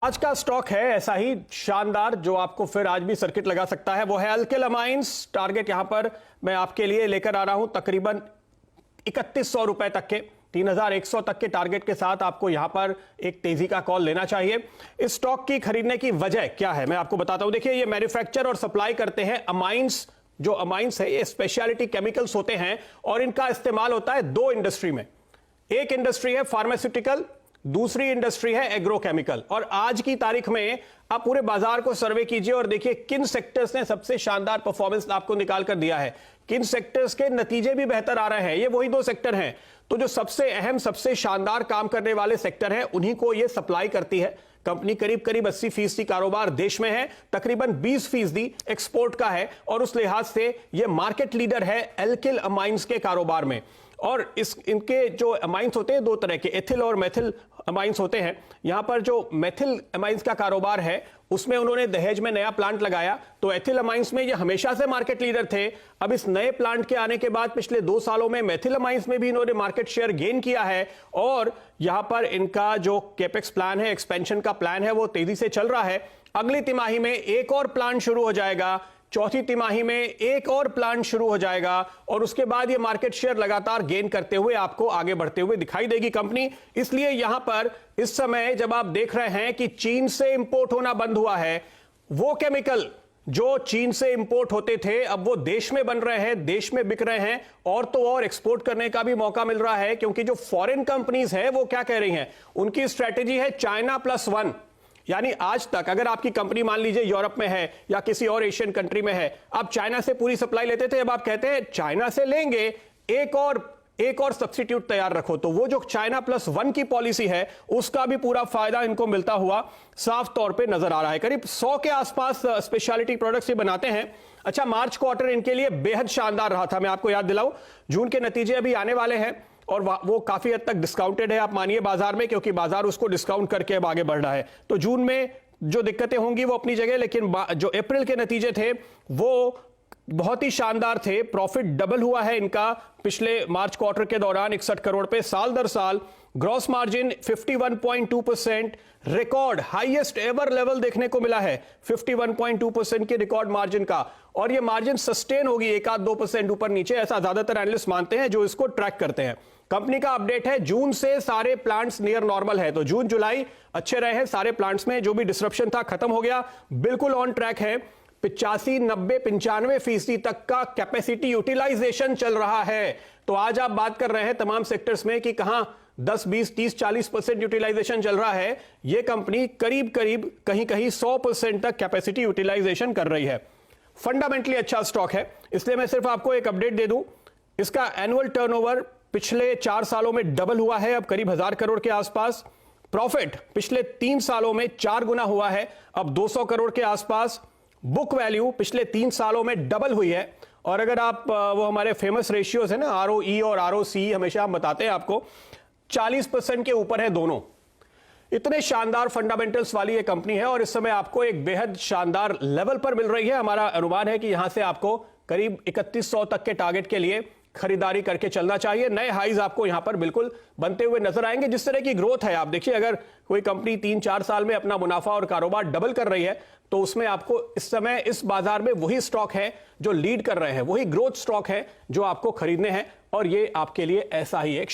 आज का स्टॉक है ऐसा ही शानदार जो आपको फिर आज भी सर्किट लगा सकता है, वो है अल्किल अमाइंस। टारगेट यहां पर मैं आपके लिए लेकर आ रहा हूं तकरीबन 3100 रुपए तक के, 3100 तक के टारगेट के साथ आपको यहां पर एक तेजी का कॉल लेना चाहिए। इस स्टॉक की खरीदने की वजह क्या है मैं आपको बताता हूं। देखिए, ये मैन्युफैक्चर और सप्लाई करते हैं अमाइंस। जो अमाइंस है ये स्पेशलिटी केमिकल्स होते हैं और इनका इस्तेमाल होता है दो इंडस्ट्री में। एक इंडस्ट्री है फार्मास्यूटिकल, दूसरी इंडस्ट्री है एग्रोकेमिकल। और आज की तारीख में आप पूरे बाजार को सर्वे कीजिए और देखिए किन सेक्टर्स ने सबसे शानदार परफॉर्मेंस आपको निकाल कर दिया है, किन सेक्टर्स के नतीजे भी बेहतर आ रहे हैं। ये वही दो सेक्टर हैं। तो जो सबसे अहम, सबसे शानदार काम करने वाले सेक्टर हैं, उन्हीं को ये सप्लाई करती है। कंपनी करीब करीब 80% कारोबार देश में है, तकरीबन 20% एक्सपोर्ट का है और उस लिहाज से ये मार्केट लीडर है अल्किल अमाइंस के कारोबार में। और इनके जो अमाइंस होते हैं दो तरह के, एथिल और मेथिल अमाइंस होते हैं। यहां पर जो मेथिल अमाइंस का कारोबार है उसमें उन्होंने दहेज में नया प्लांट लगाया, तो एथिल अमाइंस में ये हमेशा से मार्केट लीडर थे। अब इस नए प्लांट के आने के बाद पिछले 2 सालों में मेथिल अमाइंस में भी इन्होंने मार्केट शेयर गेन किया है और यहां पर इनका जो कैपेक्स प्लान है, एक्सपेंशन का प्लान है, वो तेजी से चल रहा है। अगली तिमाही में एक और प्लांट शुरू हो जाएगा, चौथी तिमाही में एक और प्लांट शुरू हो जाएगा और उसके बाद ये मार्केट शेयर लगातार गेन करते हुए आपको आगे बढ़ते हुए दिखाई देगी कंपनी। इसलिए यहां पर इस समय जब आप देख रहे हैं कि चीन से इंपोर्ट होना बंद हुआ है, वो केमिकल जो चीन से इंपोर्ट होते थे अब वो देश में बन रहे हैं, देश में बिक रहे हैं और तो और एक्सपोर्ट करने का भी मौका मिल रहा है। क्योंकि जो फॉरेन कंपनीज है वो क्या कह रही हैं, उनकी स्ट्रेटेजी है चाइना +1। यानी आज तक अगर आपकी कंपनी मान लीजिए यूरोप में है या किसी और एशियन कंट्री में है, आप चाइना से पूरी सप्लाई लेते थे, अब आप कहते हैं चाइना से लेंगे, एक और सब्स्टिट्यूट तैयार रखो। तो वो जो चाइना +1 की पॉलिसी है उसका भी पूरा फायदा इनको मिलता हुआ साफ तौर पे नजर आ रहा है। करीब 100 के आसपास स्पेशलिटी प्रोडक्ट्स ये बनाते हैं। अच्छा, मार्च क्वार्टर इनके लिए बेहद शानदार रहा था। मैं आपको याद दिलाऊं, जून के नतीजे अभी आने वाले हैं और वो काफी हद तक डिस्काउंटेड है, आप मानिए बाजार में, क्योंकि बाजार उसको डिस्काउंट करके अब आगे बढ़ रहा है। तो जून में जो दिक्कतें होंगी वो अपनी जगह, लेकिन जो अप्रैल के नतीजे थे वो बहुत ही शानदार थे। प्रॉफिट डबल हुआ है इनका पिछले मार्च क्वार्टर के दौरान 61 करोड़ पे साल दर साल। Gross margin 51.2%, record highest ever level देखने को मिला है 51.2% के रिकॉर्ड मार्जिन का। और ये मार्जिन सस्टेन होगी 1-2% ऊपर नीचे, ऐसा ज्यादातर एनालिस्ट मानते हैं जो इसको ट्रैक करते हैं। कंपनी का अपडेट है, जून से सारे प्लांट्स नियर नॉर्मल है। तो जून जुलाई अच्छे रहे हैं सारे प्लांट्स में, जो भी डिसरप्शन था खत्म हो गया, बिल्कुल ऑन ट्रैक है। 85, 90, 95% तक का कैपेसिटी यूटिलाइजेशन चल रहा है। तो आज आप बात कर रहे हैं तमाम सेक्टर्स में कि कहां 10, 20, 30, 40% यूटिलाइजेशन चल रहा है, यह कंपनी करीब करीब कहीं कहीं 100% तक कैपेसिटी यूटिलाइजेशन कर रही है। फंडामेंटली अच्छा स्टॉक है। इसलिए मैं सिर्फ आपको एक अपडेट दे दूं, इसका एनुअल टर्नओवर पिछले 4 सालों में डबल हुआ है, अब करीब 1000 करोड़ के आसपास। प्रॉफिट पिछले 3 सालों में 4 गुना हुआ है, अब 200 करोड़ के आसपास। बुक वैल्यू पिछले 3 सालों में डबल हुई है। और अगर आप वो हमारे फेमस रेशियोज है ना, ROE और ROCE, हमेशा हम बताते हैं आपको, 40% के ऊपर है दोनों। इतने शानदार फंडामेंटल्स वाली ये कंपनी है और इस समय आपको एक बेहद शानदार लेवल पर मिल रही है। हमारा अनुमान है कि यहां से आपको करीब 3100 तक के टारगेट के लिए खरीदारी करके चलना चाहिए। नए हाईज आपको यहां पर बिल्कुल बनते हुए नजर आएंगे। जिस तरह की ग्रोथ है, आप देखिए, अगर कोई कंपनी 3-4 साल में अपना मुनाफा और कारोबार डबल कर रही है तो उसमें आपको इस समय इस बाजार में वही स्टॉक है जो लीड कर रहे हैं, वही ग्रोथ स्टॉक है जो आपको खरीदने हैं और ये आपके लिए ऐसा ही एक